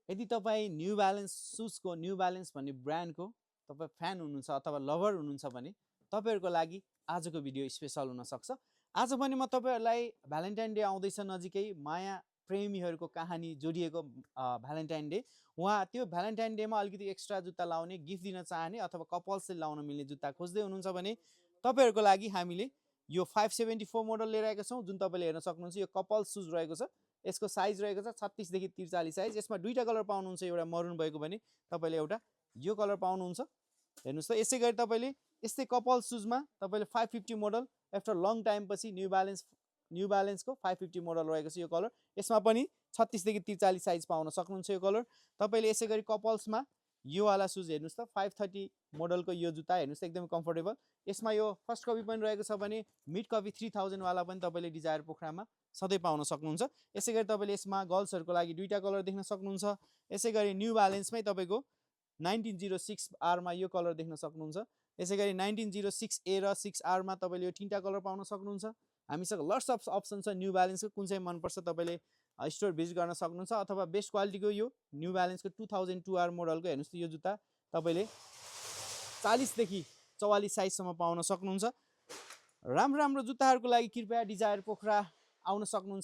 यदि तपाईँ new balance सुजको न्यू ब्यालेन्स भन्ने ब्रान्डको तपाईँ फ्यान हुनुहुन्छ अथवा लभर हुनुहुन्छ भने तपाईँहरूको लागि आजको भिडियो स्पेसल हुनसक्छ। आज पनि म तपाईँहरूलाई भ्यालेन्टाइन डे आउँदैछ नजिकै, माया प्रेमीहरूको कहानी जोडिएको भ्यालेन्टाइन डे। उहाँ त्यो भ्यालेन्टाइन डेमा अलिकति एक्स्ट्रा जुत्ता लाउने, गिफ्ट दिन चाहने अथवा कपल्सले लाउन मिल्ने जुत्ता खोज्दै हुनुहुन्छ भने तपाईँहरूको लागि हामीले यो 574 मोडल लिएर आएका छौँ, जुन तपाईँले हेर्न सक्नुहुन्छ। यो कपल्स सुज रहेको छ। यसको साइज रहेको छ 36 देखि 43 साइज। यसमा दुईटा कलर पाउनुहुन्छ, एउटा मरुन भएको भने तपाईँले एउटा यो कलर पाउनुहुन्छ। हेर्नुहोस् त, यसै गरी तपाईँले यस्तै कपल सुजमा तपाईँले 550 मोडल आफ्टर लङ टाइम पछि न्यू ब्यालेन्सको 550 मोडल रहेको छ यो कलर। यसमा पनि 36 देखि 43 साइज पाउन सक्नुहुन्छ यो कलर। तपाईँले यसै गरी कपल्समा यो वाला सुज हेर्नुहोस् त, 530 मोडलको यो जुत्ता हेर्नुहोस् त, एकदमै कम्फर्टेबल। यसमा यो फर्स्ट कपी पनि रहेको छ भने मिड कपी 3000 वाला पनि तपाईँले डिजायर पोखरामा सधैँ पाउन सक्नुहुन्छ। यसै गरी तपाईँले यसमा गर्ल्सहरूको लागि दुईटा कलर देख्न सक्नुहुन्छ। यसै गरी न्यू ब्यालेन्समै तपाईँको 1906R मा यो कलर देख्न सक्नुहुन्छ। यसै गरी 1906A र 6R मा तपाईँले यो तिनवटा कलर पाउन सक्नुहुन्छ। हामीसँग लट्स अफ अप्सन छ न्यू ब्यालेन्सको। कुन चाहिँ मनपर्छ तपाईँले स्टोर भिजिट गर्न सक्नुहुन्छ, अथवा बेस्ट क्वालिटीको यो न्यू ब्यालेन्सको 2002R मोडलको हेर्नुहोस् त, यो जुत्ता तपाईँले 40 देखि 44 साइजसम्म पाउन सक्नुहुन्छ। राम्रो राम्रो जुत्ताहरूको लागि कृपया डिजायर पोखरा आउन सक्नुहुन्छ।